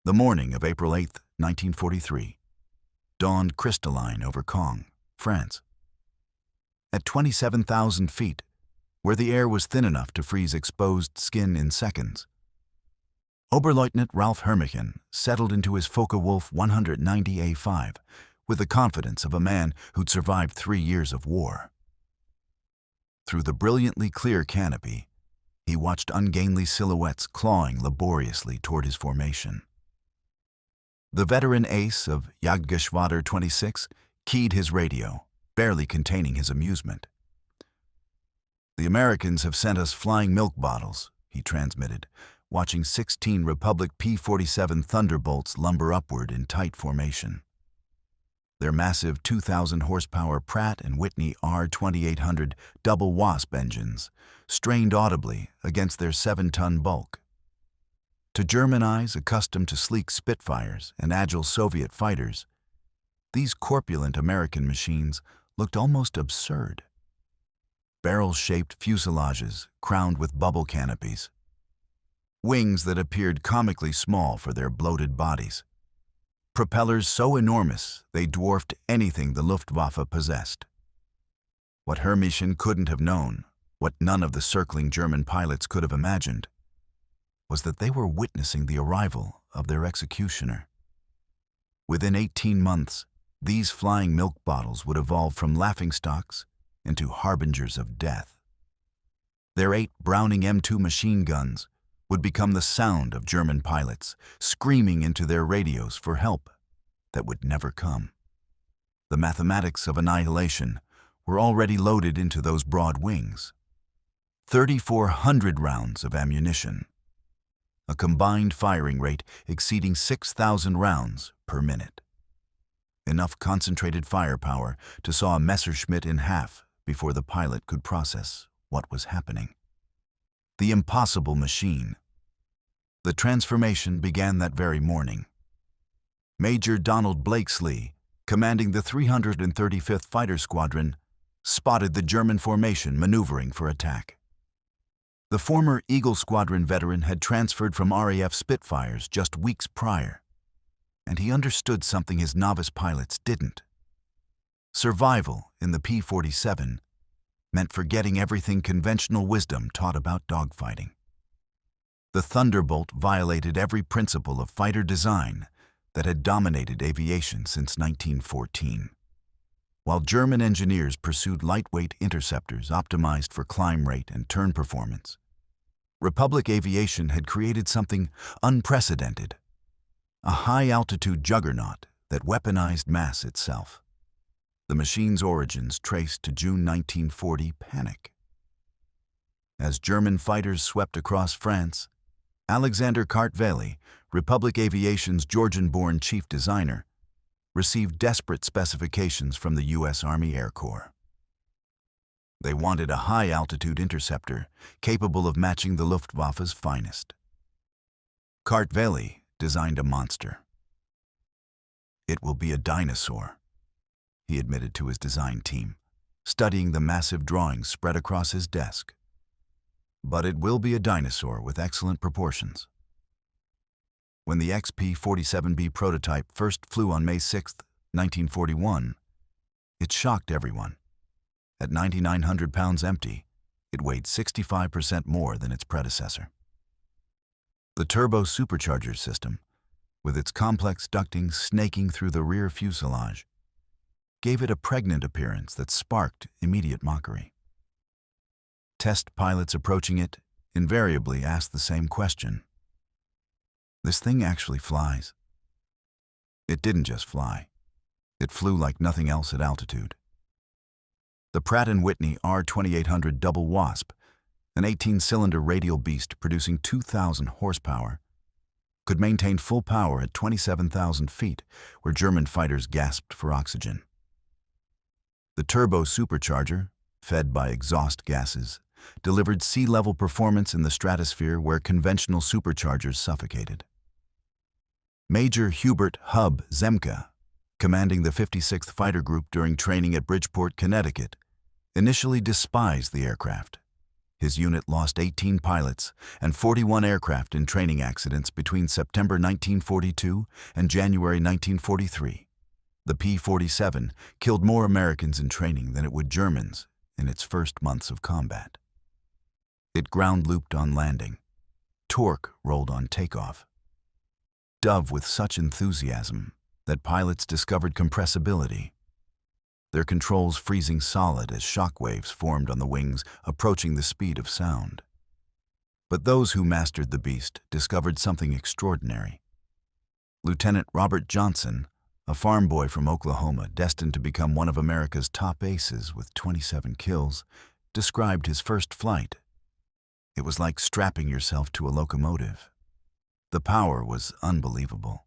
The morning of April 8, 1943, dawned crystalline over Caen, France. At 27,000 feet, where the air was thin enough to freeze exposed skin in seconds, Oberleutnant Ralph Hermichen settled into his Focke-Wulf 190A5 with the confidence of a man who'd survived 3 years of war. Through the brilliantly clear canopy, he watched ungainly silhouettes clawing laboriously toward his formation. The veteran ace of Jagdgeschwader 26 keyed his radio, barely containing his amusement. "The Americans have sent us flying milk bottles," he transmitted, watching 16 Republic P-47 Thunderbolts lumber upward in tight formation. Their massive 2,000 horsepower Pratt & Whitney R2800 double Wasp engines strained audibly against their 7-ton bulk. To German eyes accustomed to sleek Spitfires and agile Soviet fighters, these corpulent American machines looked almost absurd. Barrel-shaped fuselages crowned with bubble canopies, wings that appeared comically small for their bloated bodies, propellers so enormous they dwarfed anything the Luftwaffe possessed. What Hermichen couldn't have known, what none of the circling German pilots could have imagined, was that they were witnessing the arrival of their executioner. Within 18 months, these flying milk bottles would evolve from laughingstocks into harbingers of death. Their 8 Browning M2 machine guns would become the sound of German pilots screaming into their radios for help that would never come. The mathematics of annihilation were already loaded into those broad wings. 3,400 rounds of ammunition, a combined firing rate exceeding 6,000 rounds per minute. Enough concentrated firepower to saw a Messerschmitt in half before the pilot could process what was happening. The impossible machine. The transformation began that very morning. Major Donald Blakesley, commanding the 335th Fighter Squadron, spotted the German formation maneuvering for attack. The former Eagle Squadron veteran had transferred from RAF Spitfires just weeks prior, and he understood something his novice pilots didn't. Survival in the P-47 meant forgetting everything conventional wisdom taught about dogfighting. The Thunderbolt violated every principle of fighter design that had dominated aviation since 1914. While German engineers pursued lightweight interceptors optimized for climb rate and turn performance, Republic aviation had created something unprecedented, a high-altitude juggernaut that weaponized mass itself. The machine's origins traced to June 1940 panic. As German fighters swept across France, Alexander Kartveli, Republic Aviation's Georgian-born chief designer, received desperate specifications from the U.S. Army Air Corps. They wanted a high-altitude interceptor capable of matching the Luftwaffe's finest. Kartveli designed a monster. "It will be a dinosaur," he admitted to his design team, studying the massive drawings spread across his desk. "But it will be a dinosaur with excellent proportions." When the XP-47B prototype first flew on May 6, 1941, it shocked everyone. At 9,900 pounds empty, it weighed 65% more than its predecessor. The turbo supercharger system, with its complex ducting snaking through the rear fuselage, gave it a pregnant appearance that sparked immediate mockery. Test pilots approaching it invariably asked the same question: "This thing actually flies?" It didn't just fly. It flew like nothing else at altitude. The Pratt & Whitney R2800 double Wasp, an 18-cylinder radial beast producing 2,000 horsepower, could maintain full power at 27,000 feet, where German fighters gasped for oxygen. The turbo supercharger, fed by exhaust gases, delivered sea-level performance in the stratosphere where conventional superchargers suffocated. Major Hubert "Hub" Zemke, commanding the 56th Fighter Group during training at Bridgeport, Connecticut, initially despised the aircraft. His unit lost 18 pilots and 41 aircraft in training accidents between September 1942 and January 1943. The P-47 killed more Americans in training than it would Germans in its first months of combat. It ground-looped on landing. Torque rolled on takeoff. Dove with such enthusiasm that pilots discovered compressibility, their controls freezing solid as shock waves formed on the wings approaching the speed of sound. But those who mastered the beast discovered something extraordinary. Lieutenant Robert Johnson, a farm boy from Oklahoma destined to become one of America's top aces with 27 kills, described his first flight. It was like strapping yourself to a locomotive. The power was unbelievable.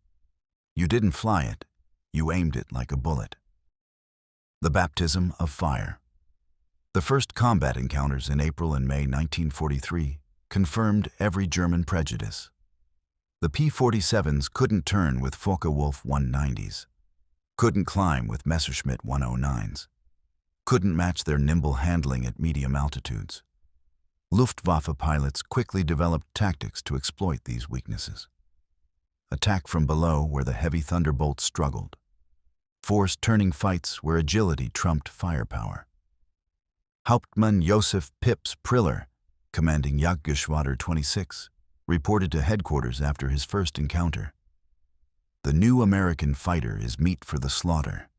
You didn't fly it, you aimed it like a bullet. The baptism of fire. The first combat encounters in April and May 1943 confirmed every German prejudice. The P-47s couldn't turn with Focke-Wulf 190s, couldn't climb with Messerschmitt 109s, couldn't match their nimble handling at medium altitudes. Luftwaffe pilots quickly developed tactics to exploit these weaknesses. Attack from below where the heavy Thunderbolt struggled. Force turning fights where agility trumped firepower. Hauptmann Josef Pips Priller, commanding Jagdgeschwader 26, reported to headquarters after his first encounter. The new American fighter is meat for the slaughter.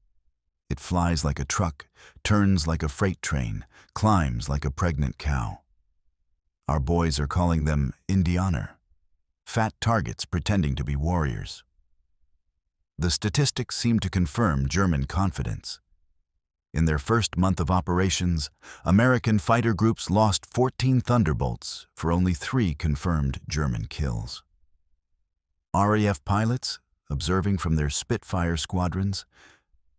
It flies like a truck, turns like a freight train, climbs like a pregnant cow. Our boys are calling them Indianer, fat targets pretending to be warriors. The statistics seem to confirm German confidence. In their first month of operations, American fighter groups lost 14 Thunderbolts for only 3 confirmed German kills. RAF pilots, observing from their Spitfire squadrons,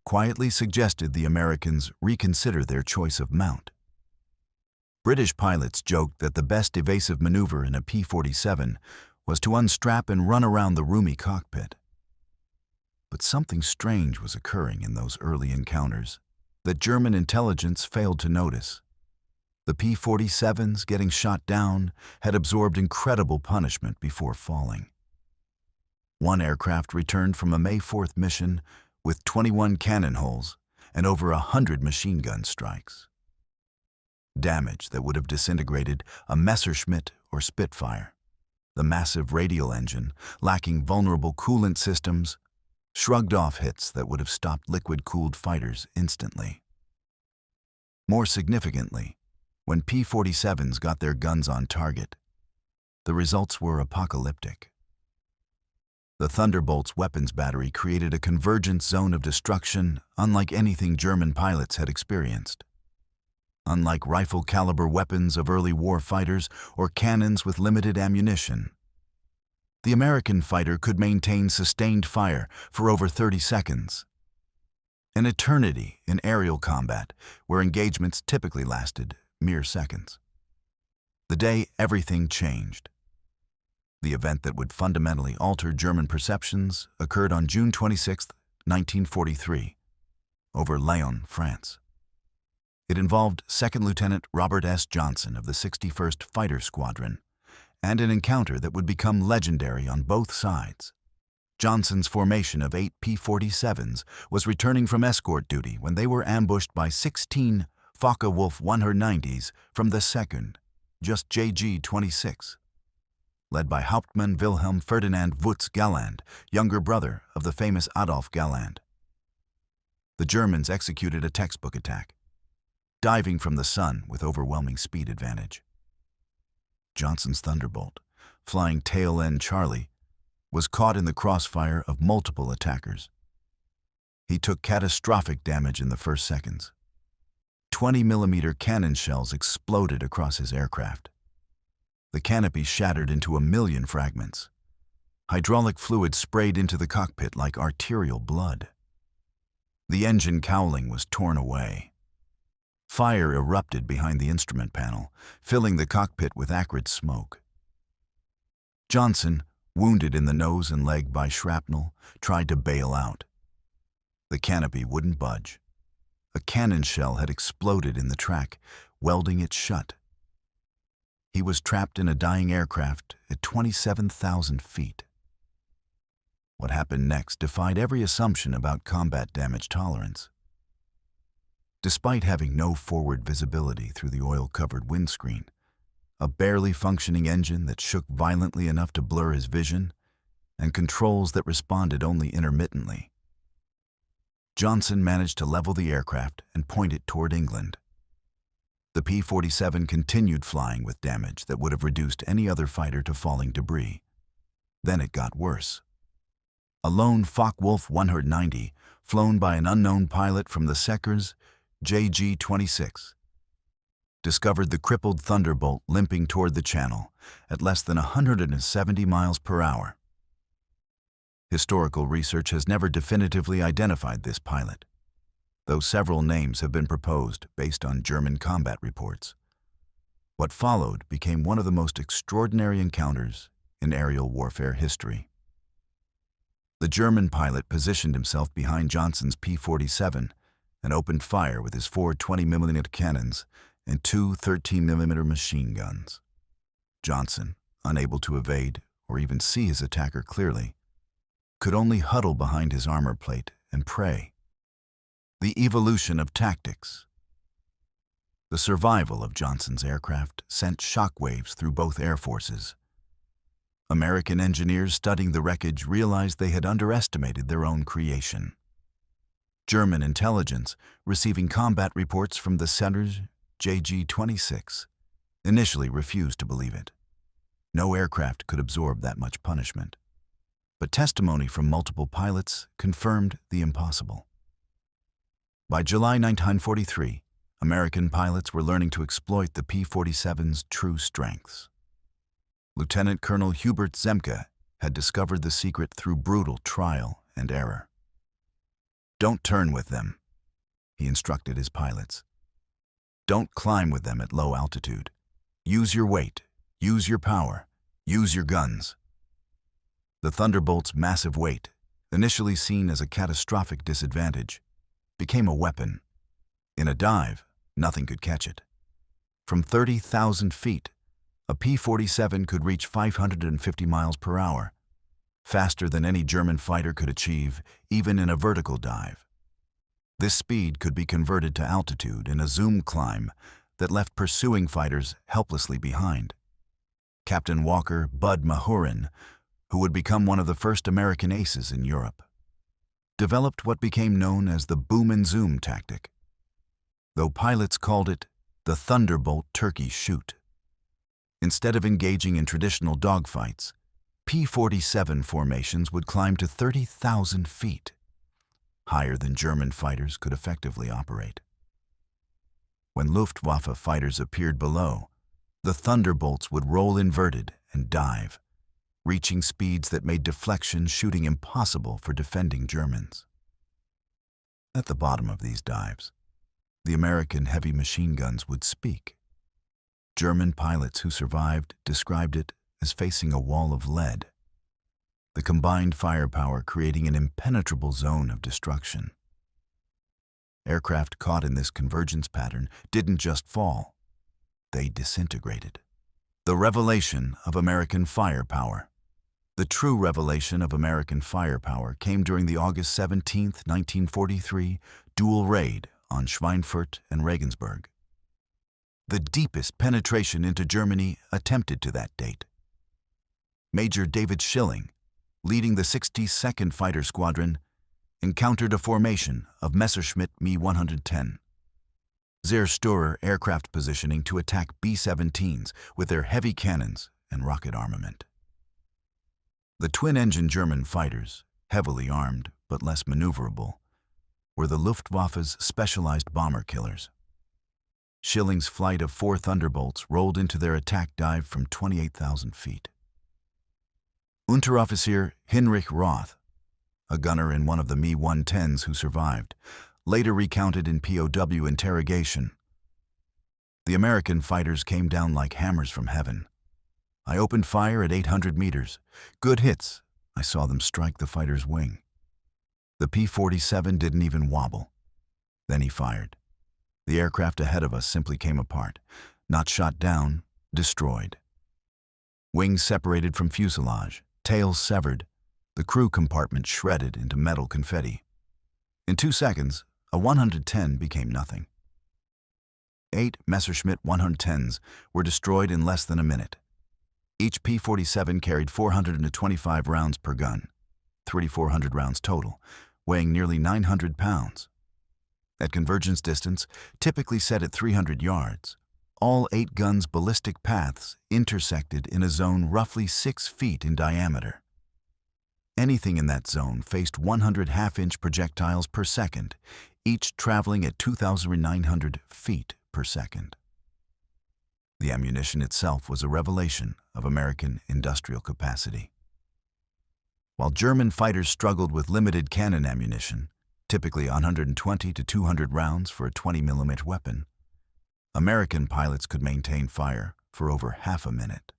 quietly suggested the Americans reconsider their choice of mount. British pilots joked that the best evasive maneuver in a P-47 was to unstrap and run around the roomy cockpit. But something strange was occurring in those early encounters that German intelligence failed to notice. The P-47s, getting shot down, had absorbed incredible punishment before falling. One aircraft returned from a May 4th mission with 21 cannon holes and over 100 machine gun strikes. Damage that would have disintegrated a Messerschmitt or Spitfire. The massive radial engine, lacking vulnerable coolant systems, shrugged off hits that would have stopped liquid-cooled fighters instantly. More significantly, when P-47s got their guns on target, the results were apocalyptic. The Thunderbolt's weapons battery created a convergent zone of destruction unlike anything German pilots had experienced. Unlike rifle-caliber weapons of early war fighters or cannons with limited ammunition, the American fighter could maintain sustained fire for over 30 seconds. An eternity in aerial combat, where engagements typically lasted mere seconds. The day everything changed. The event that would fundamentally alter German perceptions occurred on June 26, 1943, over Lyon, France. It involved 2nd Lieutenant Robert S. Johnson of the 61st Fighter Squadron, and an encounter that would become legendary on both sides. Johnson's formation of 8 P-47s was returning from escort duty when they were ambushed by 16 Focke-Wulf 190s from the 2nd, just JG-26, led by Hauptmann Wilhelm Ferdinand Wutz Galland, younger brother of the famous Adolf Galland. The Germans executed a textbook attack, diving from the sun with overwhelming speed advantage. Johnson's Thunderbolt, flying tail-end Charlie, was caught in the crossfire of multiple attackers. He took catastrophic damage in the first seconds. 20mm cannon shells exploded across his aircraft. The canopy shattered into 1,000,000 fragments. Hydraulic fluid sprayed into the cockpit like arterial blood. The engine cowling was torn away. Fire erupted behind the instrument panel, filling the cockpit with acrid smoke. Johnson, wounded in the nose and leg by shrapnel, tried to bail out. The canopy wouldn't budge. A cannon shell had exploded in the track, welding it shut. He was trapped in a dying aircraft at 27,000 feet. What happened next defied every assumption about combat damage tolerance. Despite having no forward visibility through the oil-covered windscreen, a barely functioning engine that shook violently enough to blur his vision, and controls that responded only intermittently, Johnson managed to level the aircraft and point it toward England. The P-47 continued flying with damage that would have reduced any other fighter to falling debris. Then it got worse. A lone Focke-Wulf 190, flown by an unknown pilot from the Seckers JG-26, discovered the crippled Thunderbolt limping toward the channel at less than 170 miles per hour. Historical research has never definitively identified this pilot, though several names have been proposed based on German combat reports. What followed became one of the most extraordinary encounters in aerial warfare history. The German pilot positioned himself behind Johnson's P-47 and opened fire with his four 20mm cannons and two 13mm machine guns. Johnson, unable to evade or even see his attacker clearly, could only huddle behind his armor plate and pray. The evolution of tactics. The survival of Johnson's aircraft sent shockwaves through both air forces. American engineers studying the wreckage realized they had underestimated their own creation. German intelligence, receiving combat reports from the Seckers JG-26, initially refused to believe it. No aircraft could absorb that much punishment. But testimony from multiple pilots confirmed the impossible. By July 1943, American pilots were learning to exploit the P-47's true strengths. Lieutenant Colonel Hubert Zemke had discovered the secret through brutal trial and error. "Don't turn with them," he instructed his pilots. "Don't climb with them at low altitude. Use your weight, use your power, use your guns." The Thunderbolt's massive weight, initially seen as a catastrophic disadvantage, became a weapon. In a dive, nothing could catch it. From 30,000 feet, a P-47 could reach 550 miles per hour, faster than any German fighter could achieve, even in a vertical dive. This speed could be converted to altitude in a zoom climb that left pursuing fighters helplessly behind. Captain Walker Bud Mahurin, who would become one of the first American aces in Europe, developed what became known as the boom and zoom tactic, though pilots called it the Thunderbolt turkey shoot. Instead of engaging in traditional dogfights, P-47 formations would climb to 30,000 feet, higher than German fighters could effectively operate. When Luftwaffe fighters appeared below, the Thunderbolts would roll inverted and dive, reaching speeds that made deflection shooting impossible for defending Germans. At the bottom of these dives, the American heavy machine guns would speak. German pilots who survived described it as facing a wall of lead, the combined firepower creating an impenetrable zone of destruction. Aircraft caught in this convergence pattern didn't just fall, they disintegrated. The revelation of American firepower. The true revelation of American firepower came during the August 17, 1943 dual raid on Schweinfurt and Regensburg. The deepest penetration into Germany attempted to that date. Major David Schilling, leading the 62nd Fighter Squadron, encountered a formation of Messerschmitt Me-110, Zerstörer aircraft positioning to attack B-17s with their heavy cannons and rocket armament. The twin-engine German fighters, heavily armed but less maneuverable, were the Luftwaffe's specialized bomber killers. Schilling's flight of 4 Thunderbolts rolled into their attack dive from 28,000 feet. Unteroffizier Hinrich Roth, a gunner in one of the Me-110s who survived, later recounted in POW interrogation, "The American fighters came down like hammers from heaven. I opened fire at 800 meters. Good hits. I saw them strike the fighter's wing. The P-47 didn't even wobble. Then he fired. The aircraft ahead of us simply came apart, not shot down, destroyed. Wings separated from fuselage, tails severed, the crew compartment shredded into metal confetti. In 2 seconds, a 110 became nothing. 8 Messerschmitt 110s were destroyed in less than a minute. Each P-47 carried 425 rounds per gun, 3,400 rounds total, weighing nearly 900 pounds. At convergence distance, typically set at 300 yards, all 8 guns' ballistic paths intersected in a zone roughly 6 feet in diameter. Anything in that zone faced 100 half-inch projectiles per second, each traveling at 2,900 feet per second. The ammunition itself was a revelation of American industrial capacity. While German fighters struggled with limited cannon ammunition, typically 120 to 200 rounds for a 20mm weapon, American pilots could maintain fire for over half a minute.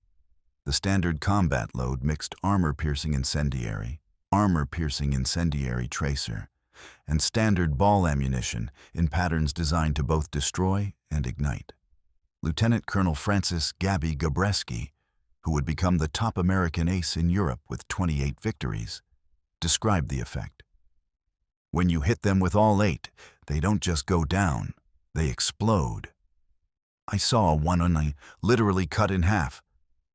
The standard combat load mixed armor-piercing incendiary, armor-piercing incendiary tracer, and standard ball ammunition in patterns designed to both destroy and ignite. Lieutenant Colonel Francis Gabby Gabreski, who would become the top American ace in Europe with 28 victories, described the effect. When you hit them with all 8, they don't just go down, they explode. I saw one literally cut in half,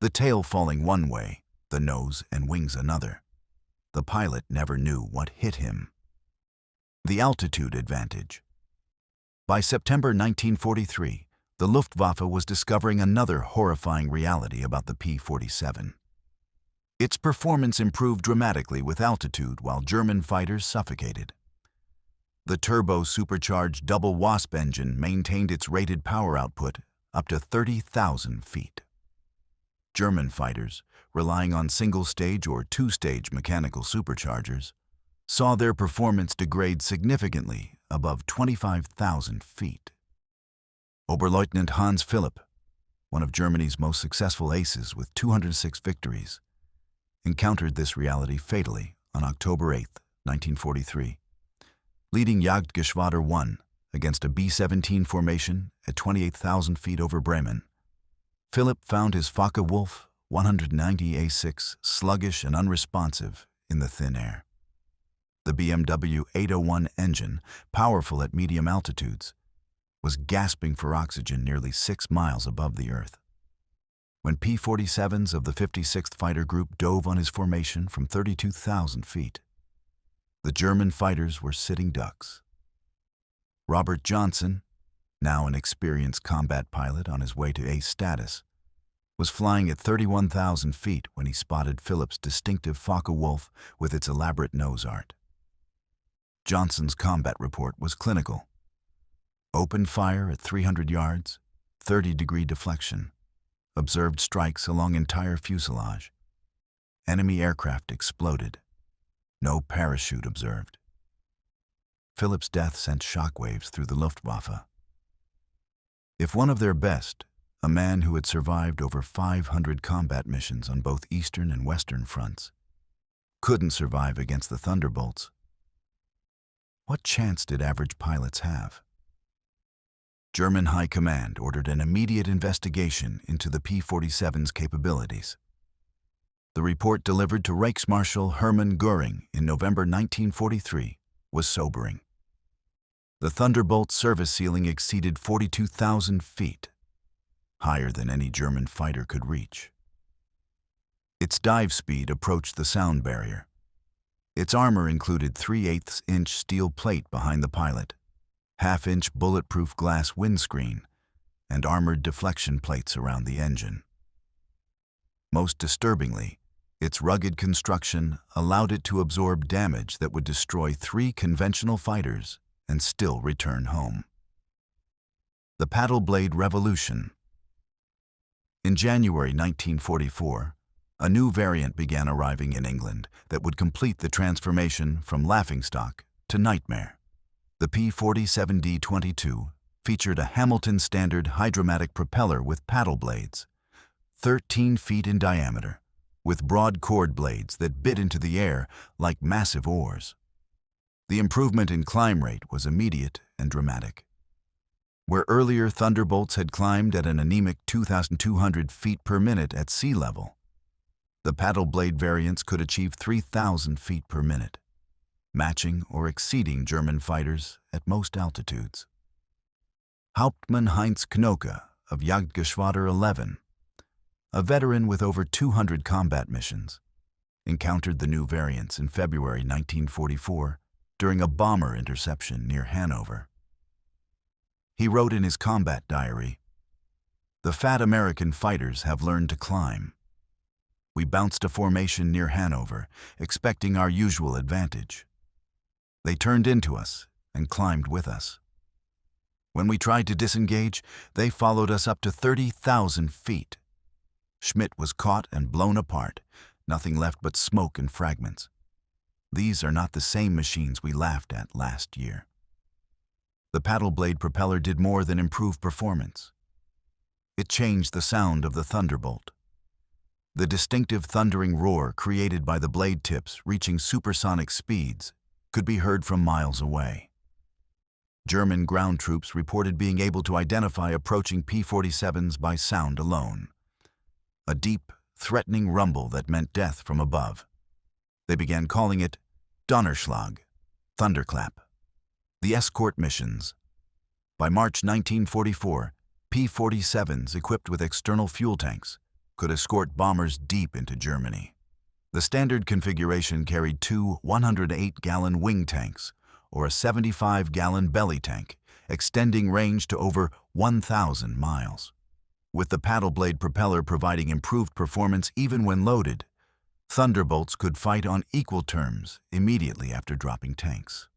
the tail falling one way, the nose and wings another. The pilot never knew what hit him. The altitude advantage. By September 1943, the Luftwaffe was discovering another horrifying reality about the P-47. Its performance improved dramatically with altitude while German fighters suffocated. The turbo-supercharged double Wasp engine maintained its rated power output up to 30,000 feet. German fighters, relying on single-stage or two-stage mechanical superchargers, saw their performance degrade significantly above 25,000 feet. Oberleutnant Hans Philipp, one of Germany's most successful aces with 206 victories, encountered this reality fatally on October 8, 1943. Leading Jagdgeschwader 1 against a B-17 formation at 28,000 feet over Bremen, Philipp found his Focke-Wulf 190A6 sluggish and unresponsive in the thin air. The BMW 801 engine, powerful at medium altitudes, was gasping for oxygen nearly 6 miles above the Earth. When P-47s of the 56th Fighter Group dove on his formation from 32,000 feet, the German fighters were sitting ducks. Robert Johnson, now an experienced combat pilot on his way to ace status, was flying at 31,000 feet when he spotted Philipp's distinctive Focke-Wulf with its elaborate nose art. Johnson's combat report was clinical. Open fire at 300 yards, 30-degree deflection, observed strikes along entire fuselage. Enemy aircraft exploded. No parachute observed. Philipp's death sent shockwaves through the Luftwaffe. If one of their best, a man who had survived over 500 combat missions on both Eastern and Western fronts, couldn't survive against the Thunderbolts, what chance did average pilots have? German High Command ordered an immediate investigation into the P-47's capabilities. The report delivered to Reichsmarschall Hermann Göring in November 1943 was sobering. The Thunderbolt service ceiling exceeded 42,000 feet, higher than any German fighter could reach. Its dive speed approached the sound barrier. Its armor included 3/8-inch steel plate behind the pilot, half-inch bulletproof glass windscreen, and armored deflection plates around the engine. Most disturbingly, its rugged construction allowed it to absorb damage that would destroy 3 conventional fighters and still return home. The paddle blade revolution. In January 1944, a new variant began arriving in England that would complete the transformation from laughingstock to nightmare. The P-47D-22 featured a Hamilton standard hydromatic propeller with paddle blades, 13 feet in diameter, with broad chord blades that bit into the air like massive oars. The improvement in climb rate was immediate and dramatic. Where earlier Thunderbolts had climbed at an anemic 2,200 feet per minute at sea level, the paddle blade variants could achieve 3,000 feet per minute, matching or exceeding German fighters at most altitudes. Hauptmann Heinz Knoke of Jagdgeschwader 11, a veteran with over 200 combat missions, encountered the new variants in February 1944 during a bomber interception near Hanover. He wrote in his combat diary, "The fat American fighters have learned to climb. We bounced a formation near Hanover, expecting our usual advantage. They turned into us and climbed with us. When we tried to disengage, they followed us up to 30,000 feet. Schmidt was caught and blown apart, nothing left but smoke and fragments. These are not the same machines we laughed at last year." The paddle blade propeller did more than improve performance. It changed the sound of the Thunderbolt. The distinctive thundering roar created by the blade tips reaching supersonic speeds could be heard from miles away. German ground troops reported being able to identify approaching P-47s by sound alone. A deep, threatening rumble that meant death from above. They began calling it Donnerschlag, thunderclap. The escort missions. By March 1944, P-47s equipped with external fuel tanks could escort bombers deep into Germany. The standard configuration carried two 108-gallon wing tanks or a 75-gallon belly tank, extending range to over 1,000 miles. With the paddle blade propeller providing improved performance even when loaded, Thunderbolts could fight on equal terms immediately after dropping tanks.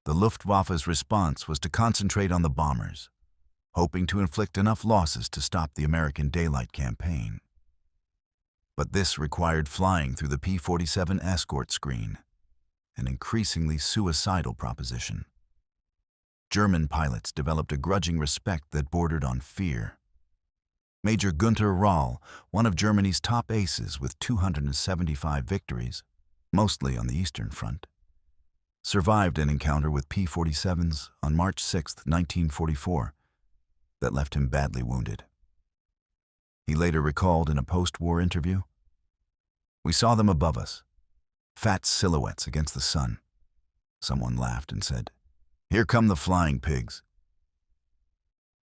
The Luftwaffe's response was to concentrate on the bombers, hoping to inflict enough losses to stop the American daylight campaign. But this required flying through the P-47 escort screen, an increasingly suicidal proposition. German pilots developed a grudging respect that bordered on fear. Major Gunther Rahl, one of Germany's top aces with 275 victories, mostly on the Eastern Front, survived an encounter with P-47s on March 6, 1944, that left him badly wounded. He later recalled in a post-war interview, "We saw them above us, fat silhouettes against the sun. Someone laughed and said, 'Here come the flying pigs.'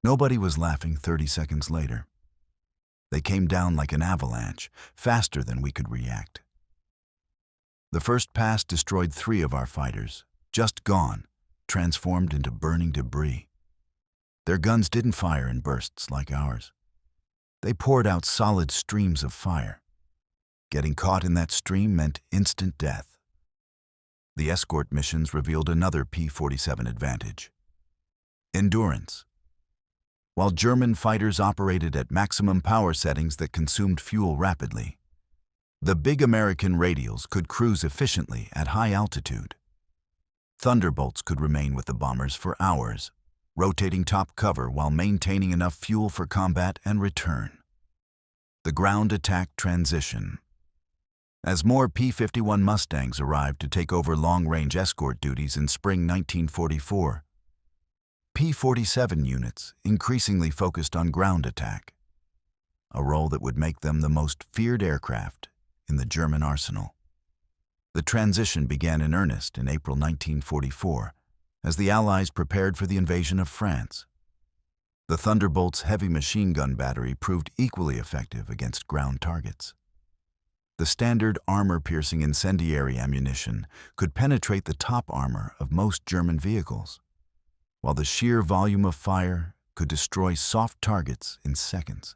Nobody was laughing 30 seconds later. They came down like an avalanche, faster than we could react. The first pass destroyed 3 of our fighters, just gone, transformed into burning debris. Their guns didn't fire in bursts like ours. They poured out solid streams of fire. Getting caught in that stream meant instant death." The escort missions revealed another P-47 advantage: endurance. While German fighters operated at maximum power settings that consumed fuel rapidly, the big American radials could cruise efficiently at high altitude. Thunderbolts could remain with the bombers for hours, rotating top cover while maintaining enough fuel for combat and return. The ground attack transition. As more P-51 Mustangs arrived to take over long-range escort duties in spring 1944, P-47 units increasingly focused on ground attack, a role that would make them the most feared aircraft in the German arsenal. The transition began in earnest in April 1944 as the Allies prepared for the invasion of France. The Thunderbolt's heavy machine gun battery proved equally effective against ground targets. The standard armor-piercing incendiary ammunition could penetrate the top armor of most German vehicles, while the sheer volume of fire could destroy soft targets in seconds.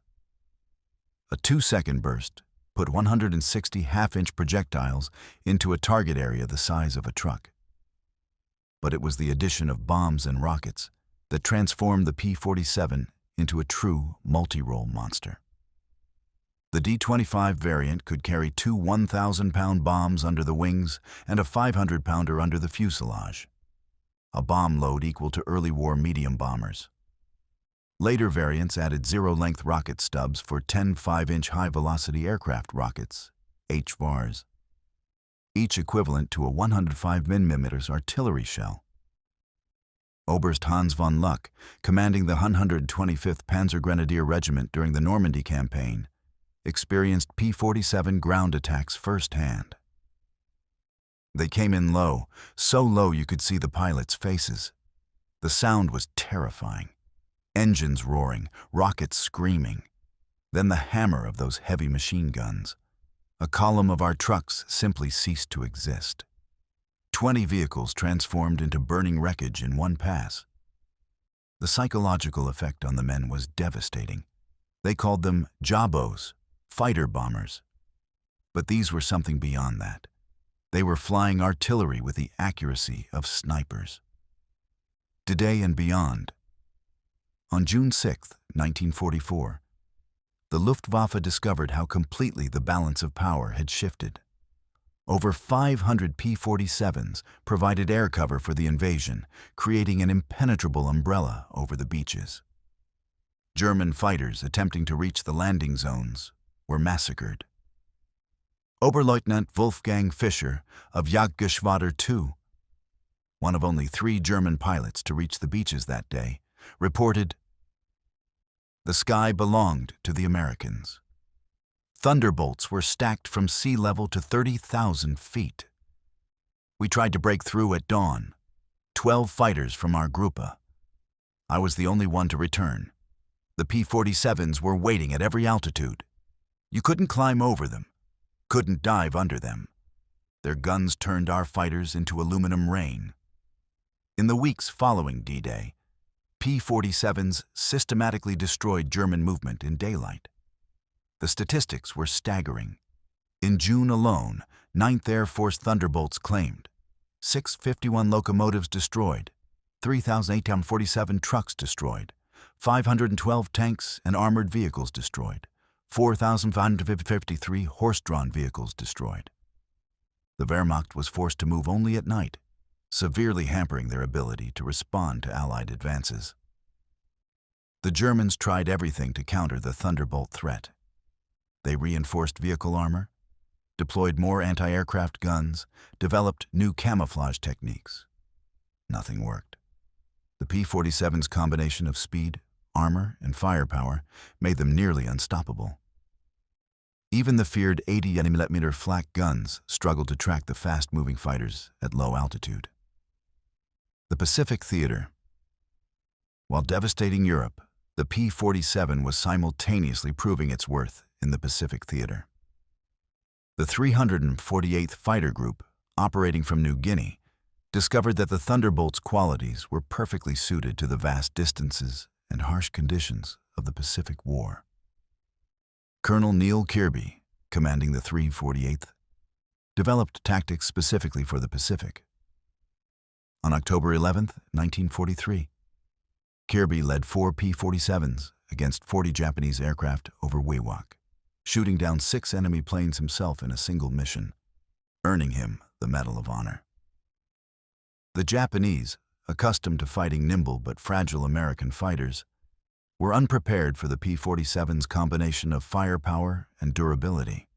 A 2-second burst put 160 half-inch projectiles into a target area the size of a truck. But it was the addition of bombs and rockets that transformed the P-47 into a true multi-role monster. The D-25 variant could carry 2 1,000-pound bombs under the wings and a 500-pounder under the fuselage, a bomb load equal to early war medium bombers. Later variants added zero-length rocket stubs for 10 5-inch high-velocity aircraft rockets, HVARs, each equivalent to a 105 mm artillery shell. Oberst Hans von Luck, commanding the 125th Panzer Grenadier Regiment during the Normandy campaign, experienced P-47 ground attacks firsthand. They came in low, so low you could see the pilots' faces. The sound was terrifying. Engines roaring, rockets screaming. Then the hammer of those heavy machine guns. A column of our trucks simply ceased to exist. 20 vehicles transformed into burning wreckage in one pass. The psychological effect on the men was devastating. They called them jabos, fighter bombers. But these were something beyond that. They were flying artillery with the accuracy of snipers. Today and beyond. On June 6, 1944, the Luftwaffe discovered how completely the balance of power had shifted. Over 500 P-47s provided air cover for the invasion, creating an impenetrable umbrella over the beaches. German fighters attempting to reach the landing zones were massacred. Oberleutnant Wolfgang Fischer of Jagdgeschwader II, one of only 3 German pilots to reach the beaches that day, reported, "The sky belonged to the Americans. Thunderbolts were stacked from sea level to 30,000 feet. We tried to break through at dawn, 12 fighters from our Gruppe. I was the only one to return. The P-47s were waiting at every altitude. You couldn't climb over them, couldn't dive under them. Their guns turned our fighters into aluminum rain." In the weeks following D-Day, P-47s systematically destroyed German movement in daylight. The statistics were staggering. In June alone, 9th Air Force Thunderbolts claimed 651 locomotives destroyed, 3,847 trucks destroyed, 512 tanks and armored vehicles destroyed, 4,553 horse-drawn vehicles destroyed. The Wehrmacht was forced to move only at night, severely hampering their ability to respond to Allied advances. The Germans tried everything to counter the Thunderbolt threat. They reinforced vehicle armor, deployed more anti-aircraft guns, developed new camouflage techniques. Nothing worked. The P-47's combination of speed, armor, and firepower made them nearly unstoppable. Even the feared 80mm flak guns struggled to track the fast-moving fighters at low altitude. The Pacific Theater. While devastating Europe, the P-47 was simultaneously proving its worth in the Pacific Theater. The 348th Fighter Group, operating from New Guinea, discovered that the Thunderbolt's qualities were perfectly suited to the vast distances and harsh conditions of the Pacific War. Colonel Neil Kirby, commanding the 348th, developed tactics specifically for the Pacific. On October 11, 1943, Kirby led 4 P-47s against 40 Japanese aircraft over Wewak, shooting down 6 enemy planes himself in a single mission, earning him the Medal of Honor. The Japanese, accustomed to fighting nimble but fragile American fighters, were unprepared for the P-47's combination of firepower and durability.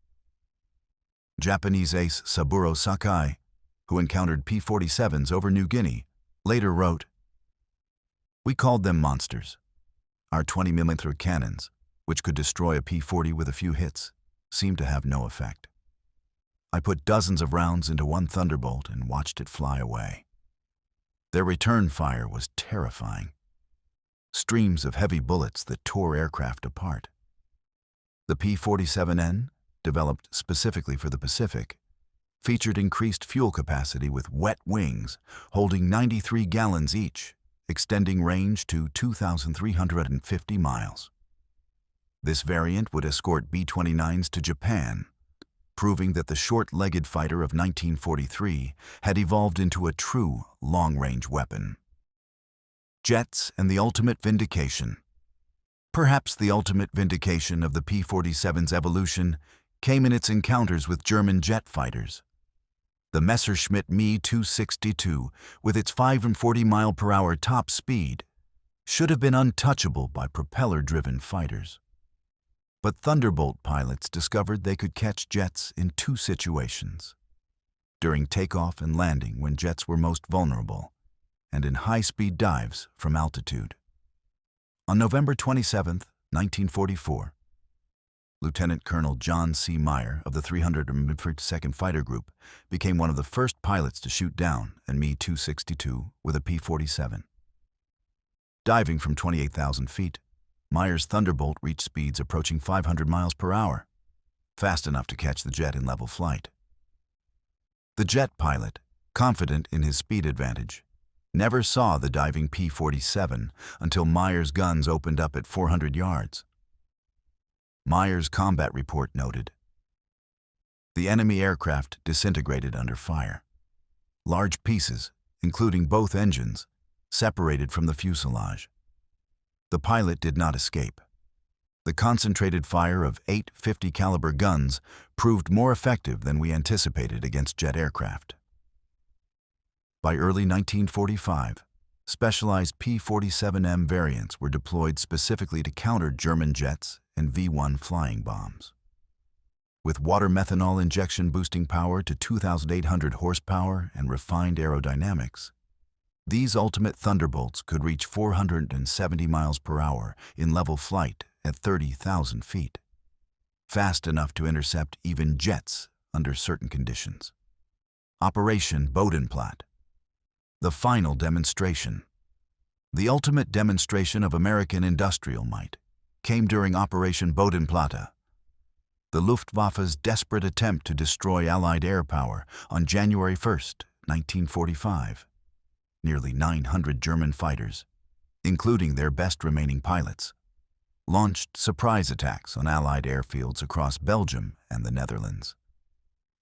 Japanese ace Saburo Sakai, who encountered P-47s over New Guinea, later wrote, "We called them monsters. Our 20mm cannons, which could destroy a P-40 with a few hits, seemed to have no effect. I put dozens of rounds into one Thunderbolt and watched it fly away. Their return fire was terrifying. Streams of heavy bullets that tore aircraft apart. The P-47N, developed specifically for the Pacific, featured increased fuel capacity with wet wings, holding 93 gallons each, extending range to 2,350 miles. This variant would escort B-29s to Japan, proving that the short-legged fighter of 1943 had evolved into a true long-range weapon. Jets and the ultimate vindication. Perhaps the ultimate vindication of the P-47's evolution came in its encounters with German jet fighters. The Messerschmitt Me 262, with its 540-mile-per-hour top speed, should have been untouchable by propeller-driven fighters. But Thunderbolt pilots discovered they could catch jets in 2 situations: during takeoff and landing when jets were most vulnerable, and in high-speed dives from altitude. On November 27, 1944, Lieutenant Colonel John C. Meyer of the 352nd Fighter Group became one of the first pilots to shoot down an Me-262 with a P-47. Diving from 28,000 feet, Meyer's Thunderbolt reached speeds approaching 500 miles per hour, fast enough to catch the jet in level flight. The jet pilot, confident in his speed advantage, never saw the diving P-47 until Meyer's guns opened up at 400 yards. Meyer's combat report noted, "The enemy aircraft disintegrated under fire. Large pieces, including both engines, separated from the fuselage. The pilot did not escape. The concentrated fire of 8 50 caliber guns proved more effective than we anticipated against jet aircraft." By early 1945, specialized P-47M variants were deployed specifically to counter German jets and V-1 flying bombs. With water methanol injection boosting power to 2,800 horsepower and refined aerodynamics, these ultimate Thunderbolts could reach 470 miles per hour in level flight at 30,000 feet, fast enough to intercept even jets under certain conditions. Operation Bodenplatte. The final demonstration. The ultimate demonstration of American industrial might came during Operation Bodenplatte, the Luftwaffe's desperate attempt to destroy Allied air power on January 1, 1945. Nearly 900 German fighters, including their best remaining pilots, launched surprise attacks on Allied airfields across Belgium and the Netherlands.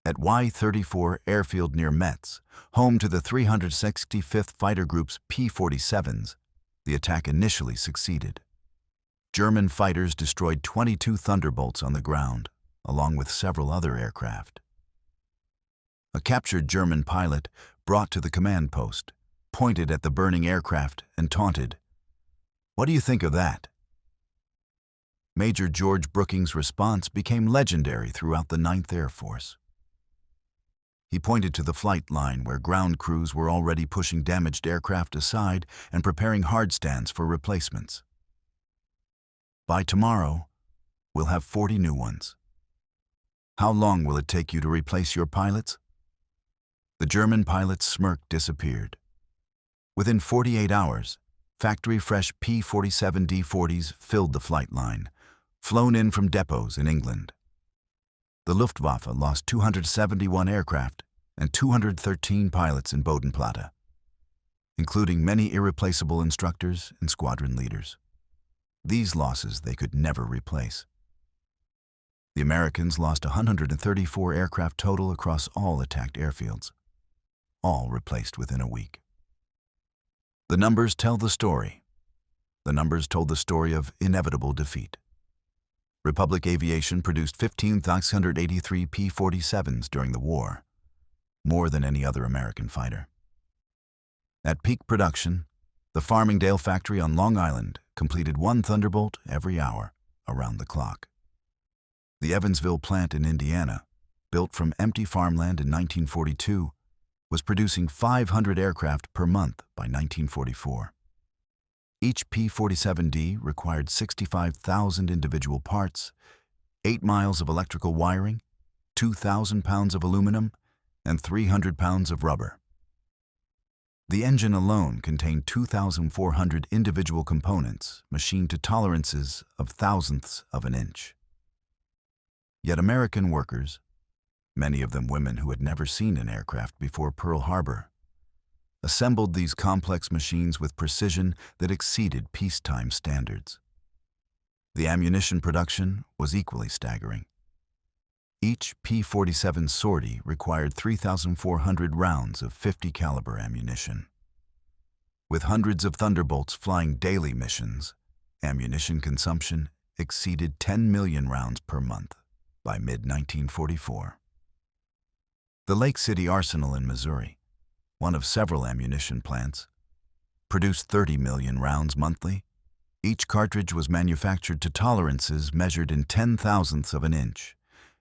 At Y-34 airfield near Metz, home to the 365th Fighter Group's P-47s, the attack initially succeeded. German fighters destroyed 22 Thunderbolts on the ground, along with several other aircraft. A captured German pilot, brought to the command post, pointed at the burning aircraft and taunted, "What do you think of that?" Major George Brookings' response became legendary throughout the 9th Air Force. He pointed to the flight line where ground crews were already pushing damaged aircraft aside and preparing hard stands for replacements. "By tomorrow, we'll have 40 new ones. How long will it take you to replace your pilots?" The German pilot's smirk disappeared. Within 48 hours, factory-fresh P-47 D-40s filled the flight line, flown in from depots in England. The Luftwaffe lost 271 aircraft and 213 pilots in Bodenplatte, including many irreplaceable instructors and squadron leaders. These losses they could never replace. The Americans lost 134 aircraft total across all attacked airfields, all replaced within a week. The numbers tell the story. The numbers told the story of inevitable defeat. Republic Aviation produced 15,683 P-47s during the war, more than any other American fighter. At peak production, the Farmingdale factory on Long Island completed 1 Thunderbolt every hour, around the clock. The Evansville plant in Indiana, built from empty farmland in 1942, was producing 500 aircraft per month by 1944. Each P-47D required 65,000 individual parts, 8 miles of electrical wiring, 2,000 pounds of aluminum, and 300 pounds of rubber. The engine alone contained 2,400 individual components machined to tolerances of thousandths of an inch. Yet American workers, many of them women who had never seen an aircraft before Pearl Harbor, assembled these complex machines with precision that exceeded peacetime standards. The ammunition production was equally staggering. Each P-47 sortie required 3,400 rounds of 50 caliber ammunition. With hundreds of Thunderbolts flying daily missions, ammunition consumption exceeded 10 million rounds per month by mid-1944. The Lake City Arsenal in Missouri, one of several ammunition plants, produced 30 million rounds monthly. Each cartridge was manufactured to tolerances measured in 10,000ths of an inch,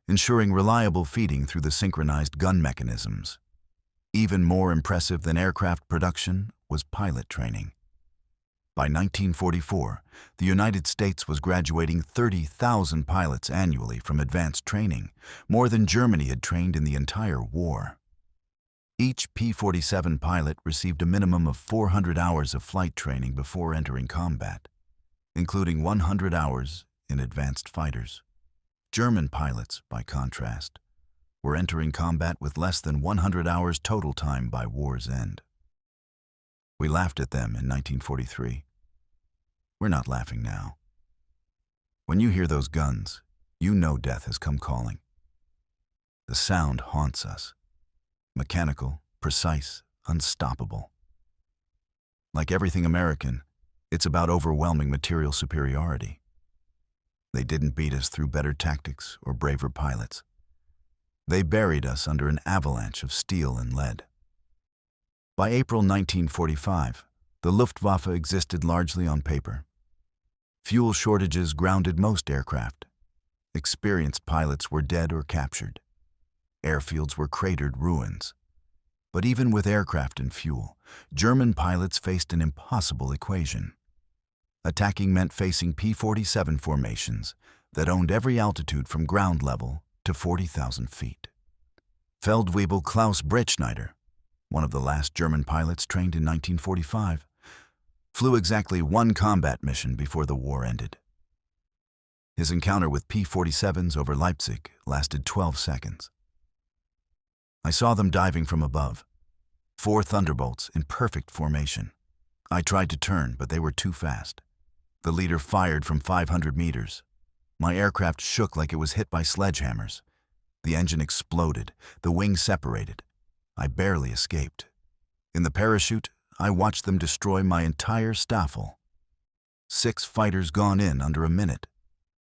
ensuring reliable feeding through the synchronized gun mechanisms. Even more impressive than aircraft production was pilot training. By 1944, the United States was graduating 30,000 pilots annually from advanced training, more than Germany had trained in the entire war. Each P-47 pilot received a minimum of 400 hours of flight training before entering combat, including 100 hours in advanced fighters. German pilots, by contrast, were entering combat with less than 100 hours total time by war's end. We laughed at them in 1943. We're not laughing now. When you hear those guns, you know death has come calling. The sound haunts us. Mechanical, precise, unstoppable. Like everything American, it's about overwhelming material superiority. They didn't beat us through better tactics or braver pilots. They buried us under an avalanche of steel and lead. By April 1945, the Luftwaffe existed largely on paper. Fuel shortages grounded most aircraft. Experienced pilots were dead or captured. Airfields were cratered ruins. But even with aircraft and fuel, German pilots faced an impossible equation. Attacking meant facing P-47 formations that owned every altitude from ground level to 40,000 feet. Feldwebel Klaus Breitschneider, one of the last German pilots trained in 1945, flew exactly one combat mission before the war ended. His encounter with P-47s over Leipzig lasted 12 seconds. I saw them diving from above, 4 Thunderbolts in perfect formation. I tried to turn, but they were too fast. The leader fired from 500 meters. My aircraft shook like it was hit by sledgehammers. The engine exploded, the wings separated. I barely escaped. In the parachute, I watched them destroy my entire staffel. 6 fighters gone in under a minute.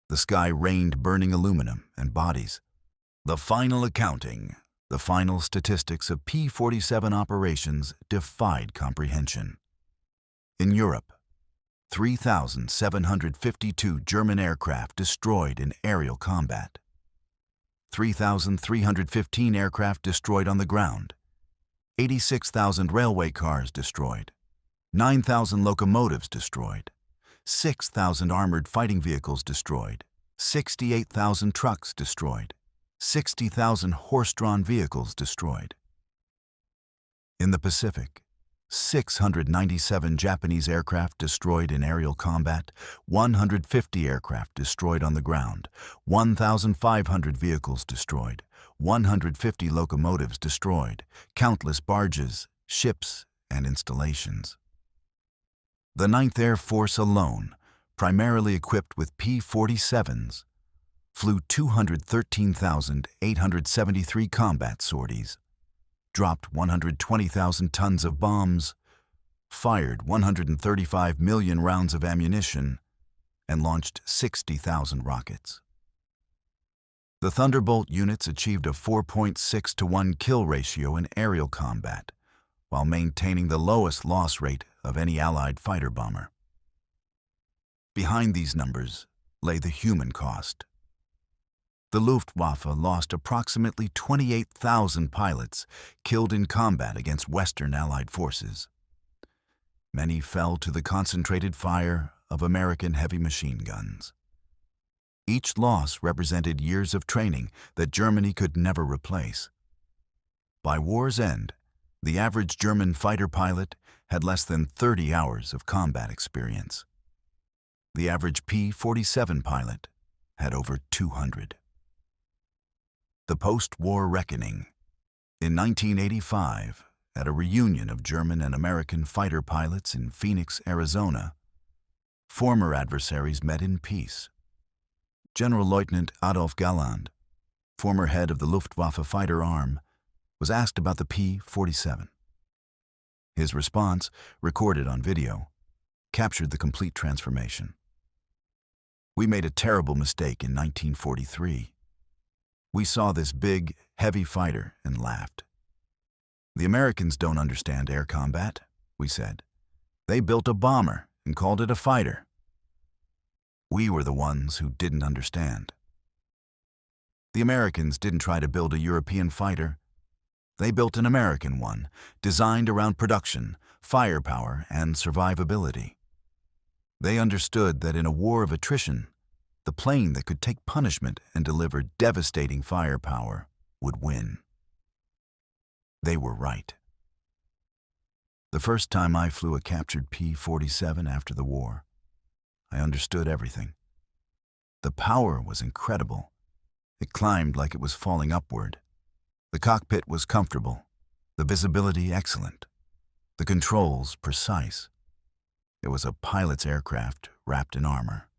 The sky rained burning aluminum and bodies. The final accounting, the final statistics of P-47 operations defied comprehension. In Europe, 3,752 German aircraft destroyed in aerial combat. 3,315 aircraft destroyed on the ground. 86,000 railway cars destroyed. 9,000 locomotives destroyed. 6,000 armored fighting vehicles destroyed. 68,000 trucks destroyed. 60,000 horse-drawn vehicles destroyed. In the Pacific, 697 Japanese aircraft destroyed in aerial combat, 150 aircraft destroyed on the ground, 1,500 vehicles destroyed, 150 locomotives destroyed, countless barges, ships, and installations. The 9th Air Force alone, primarily equipped with P-47s, flew 213,873 combat sorties, dropped 120,000 tons of bombs, fired 135 million rounds of ammunition, and launched 60,000 rockets. The Thunderbolt units achieved a 4.6-to-1 kill ratio in aerial combat, while maintaining the lowest loss rate of any Allied fighter bomber. Behind these numbers lay the human cost. The Luftwaffe lost approximately 28,000 pilots killed in combat against Western Allied forces. Many fell to the concentrated fire of American heavy machine guns. Each loss represented years of training that Germany could never replace. By war's end, the average German fighter pilot had less than 30 hours of combat experience. The average P-47 pilot had over 200. The post-war reckoning. In 1985, at a reunion of German and American fighter pilots in Phoenix, Arizona, former adversaries met in peace. General Lieutenant Adolf Galland, former head of the Luftwaffe fighter arm, was asked about the P-47. His response, recorded on video, captured the complete transformation. "We made a terrible mistake in 1943. We saw this big, heavy fighter and laughed. The Americans don't understand air combat," we said. "They built a bomber and called it a fighter. We were the ones who didn't understand. The Americans didn't try to build a European fighter. They built an American one, designed around production, firepower, and survivability. They understood that in a war of attrition, the plane that could take punishment and deliver devastating firepower would win. They were right. The first time I flew a captured P-47 after the war, I understood everything. The power was incredible. It climbed like it was falling upward. The cockpit was comfortable, the visibility excellent, the controls precise. It was a pilot's aircraft wrapped in armor.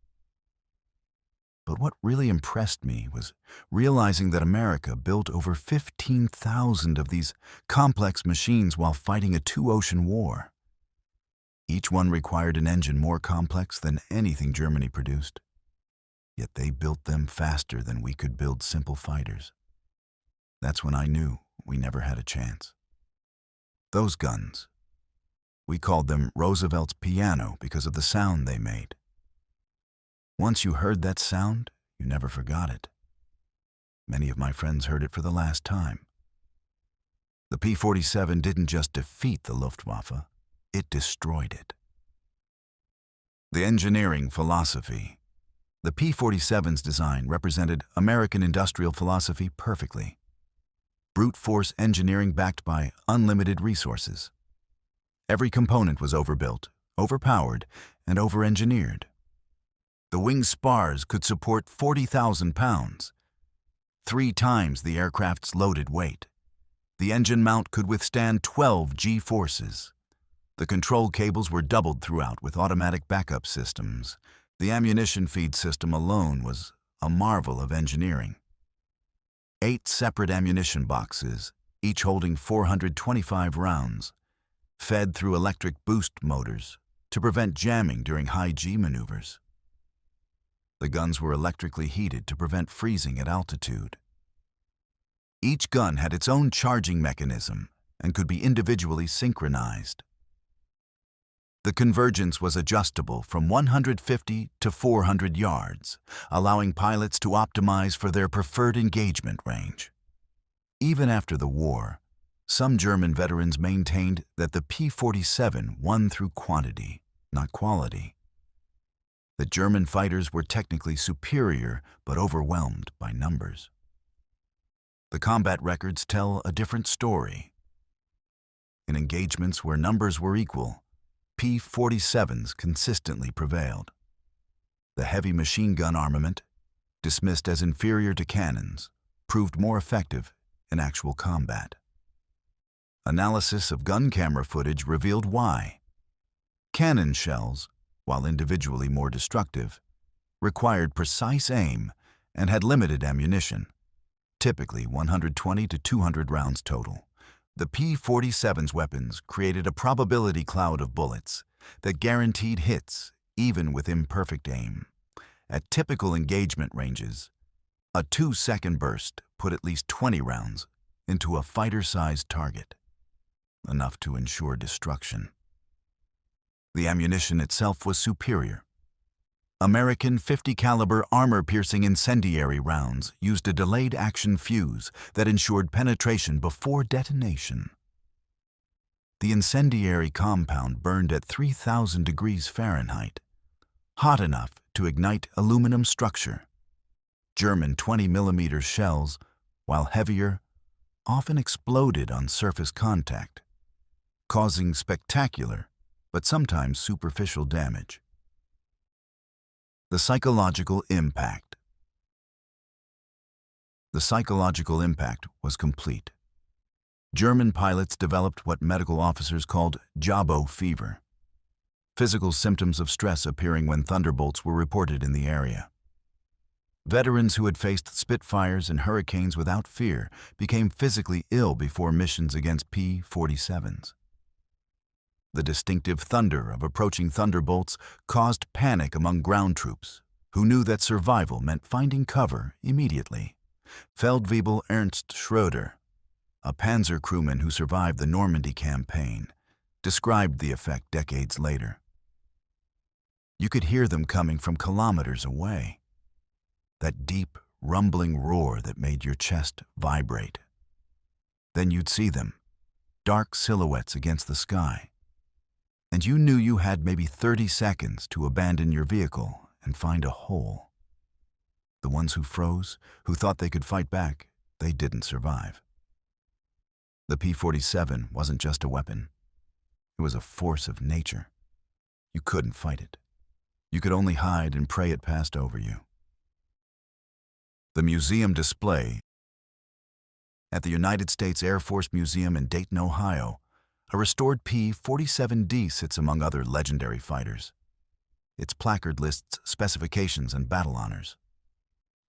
But what really impressed me was realizing that America built over 15,000 of these complex machines while fighting a two-ocean war. Each one required an engine more complex than anything Germany produced. Yet they built them faster than we could build simple fighters. That's when I knew we never had a chance. Those guns, we called them Roosevelt's piano because of the sound they made. Once you heard that sound, you never forgot it. Many of my friends heard it for the last time. The P-47 didn't just defeat the Luftwaffe, it destroyed it. The engineering philosophy. The P-47's design represented American industrial philosophy perfectly. Brute force engineering backed by unlimited resources. Every component was overbuilt, overpowered, and over-engineered. The wing spars could support 40,000 pounds, 3 times the aircraft's loaded weight. The engine mount could withstand 12 G-forces. The control cables were doubled throughout with automatic backup systems. The ammunition feed system alone was a marvel of engineering. 8 separate ammunition boxes, each holding 425 rounds, fed through electric boost motors to prevent jamming during high G maneuvers. The guns were electrically heated to prevent freezing at altitude. Each gun had its own charging mechanism and could be individually synchronized. The convergence was adjustable from 150 to 400 yards, allowing pilots to optimize for their preferred engagement range. Even after the war, some German veterans maintained that the P-47 won through quantity, not quality. The German fighters were technically superior but overwhelmed by numbers. The combat records tell a different story. In engagements where numbers were equal, P-47s consistently prevailed. The heavy machine gun armament, dismissed as inferior to cannons, proved more effective in actual combat. Analysis of gun camera footage revealed why. Cannon shells, while individually more destructive, required precise aim and had limited ammunition, typically 120 to 200 rounds total. The P-47's weapons created a probability cloud of bullets that guaranteed hits even with imperfect aim. At typical engagement ranges, a 2-second burst put at least 20 rounds into a fighter-sized target, enough to ensure destruction. The ammunition itself was superior. American 50-caliber armor-piercing incendiary rounds used a delayed action fuse that ensured penetration before detonation. The incendiary compound burned at 3,000 degrees Fahrenheit, hot enough to ignite aluminum structure. German 20mm shells, while heavier, often exploded on surface contact, causing spectacular but sometimes superficial damage. The psychological impact. The psychological impact was complete. German pilots developed what medical officers called Jabo fever, physical symptoms of stress appearing when Thunderbolts were reported in the area. Veterans who had faced Spitfires and Hurricanes without fear became physically ill before missions against P-47s. The distinctive thunder of approaching Thunderbolts caused panic among ground troops, who knew that survival meant finding cover immediately. Feldwebel Ernst Schroeder, a Panzer crewman who survived the Normandy campaign, described the effect decades later. You could hear them coming from kilometers away. That deep, rumbling roar that made your chest vibrate. Then you'd see them, dark silhouettes against the sky. And you knew you had maybe 30 seconds to abandon your vehicle and find a hole. The ones who froze, who thought they could fight back, they didn't survive. The P-47 wasn't just a weapon. It was a force of nature. You couldn't fight it. You could only hide and pray it passed over you. The museum display at the United States Air Force Museum in Dayton, Ohio, a restored P-47D sits among other legendary fighters. Its placard lists specifications and battle honors.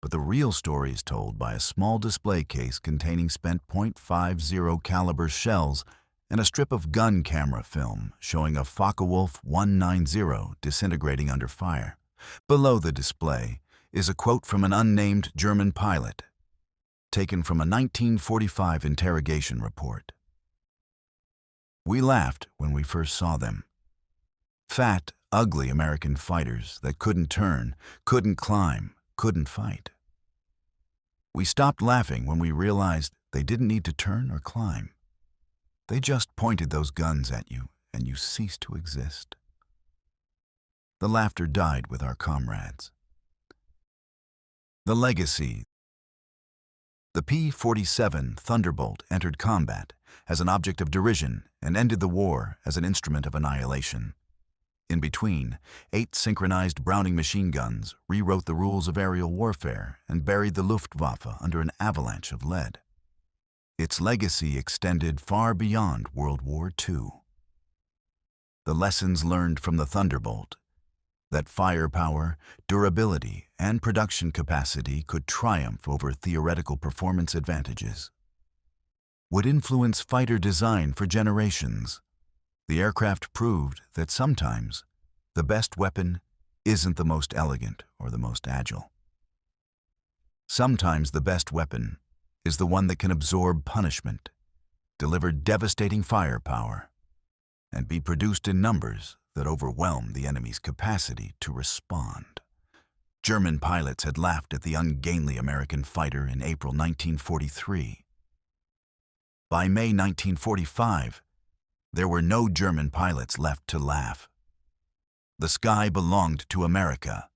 But the real story is told by a small display case containing spent .50 caliber shells and a strip of gun camera film showing a Focke-Wulf 190 disintegrating under fire. Below the display is a quote from an unnamed German pilot, taken from a 1945 interrogation report. "We laughed when we first saw them. Fat, ugly American fighters that couldn't turn, couldn't climb, couldn't fight. We stopped laughing when we realized they didn't need to turn or climb. They just pointed those guns at you and you ceased to exist." The laughter died with our comrades. The legacy. The P-47 Thunderbolt entered combat as an object of derision and ended the war as an instrument of annihilation. In between, 8 synchronized Browning machine guns rewrote the rules of aerial warfare and buried the Luftwaffe under an avalanche of lead. Its legacy extended far beyond World War II. The lessons learned from the Thunderbolt, that firepower, durability, and production capacity could triumph over theoretical performance advantages, would influence fighter design for generations. The aircraft proved that sometimes the best weapon isn't the most elegant or the most agile. Sometimes the best weapon is the one that can absorb punishment, deliver devastating firepower, and be produced in numbers that overwhelm the enemy's capacity to respond. German pilots had laughed at the ungainly American fighter in April 1943. By May 1945, there were no German pilots left to laugh. The sky belonged to America,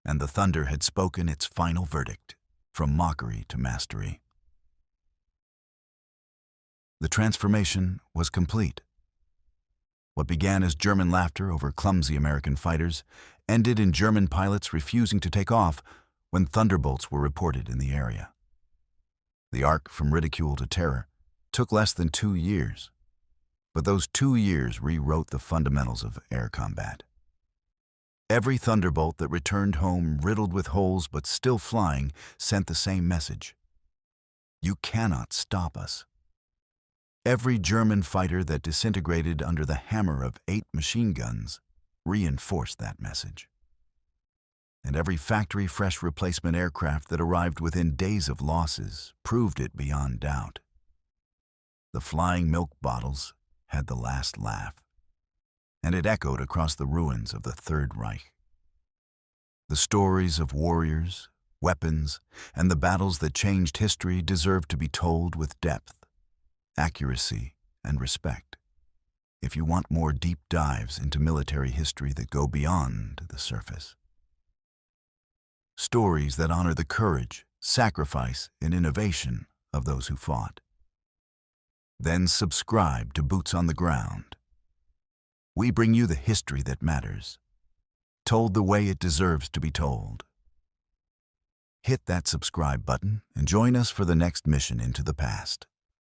and the thunder had spoken its final verdict, from mockery to mastery. The transformation was complete. What began as German laughter over clumsy American fighters ended in German pilots refusing to take off when Thunderbolts were reported in the area. The arc from ridicule to terror took less than 2 years. But those 2 years rewrote the fundamentals of air combat. Every Thunderbolt that returned home riddled with holes but still flying sent the same message: you cannot stop us. Every German fighter that disintegrated under the hammer of 8 machine guns reinforced that message. And every factory-fresh replacement aircraft that arrived within days of losses proved it beyond doubt. The flying milk bottles had the last laugh, and it echoed across the ruins of the Third Reich. The stories of warriors, weapons, and the battles that changed history deserve to be told with depth, accuracy, and respect, if you want more deep dives into military history that go beyond the surface. Stories that honor the courage, sacrifice, and innovation of those who fought. Then subscribe to Boots on the Ground. We bring you the history that matters, told the way it deserves to be told. Hit that subscribe button and join us for the next mission into the past.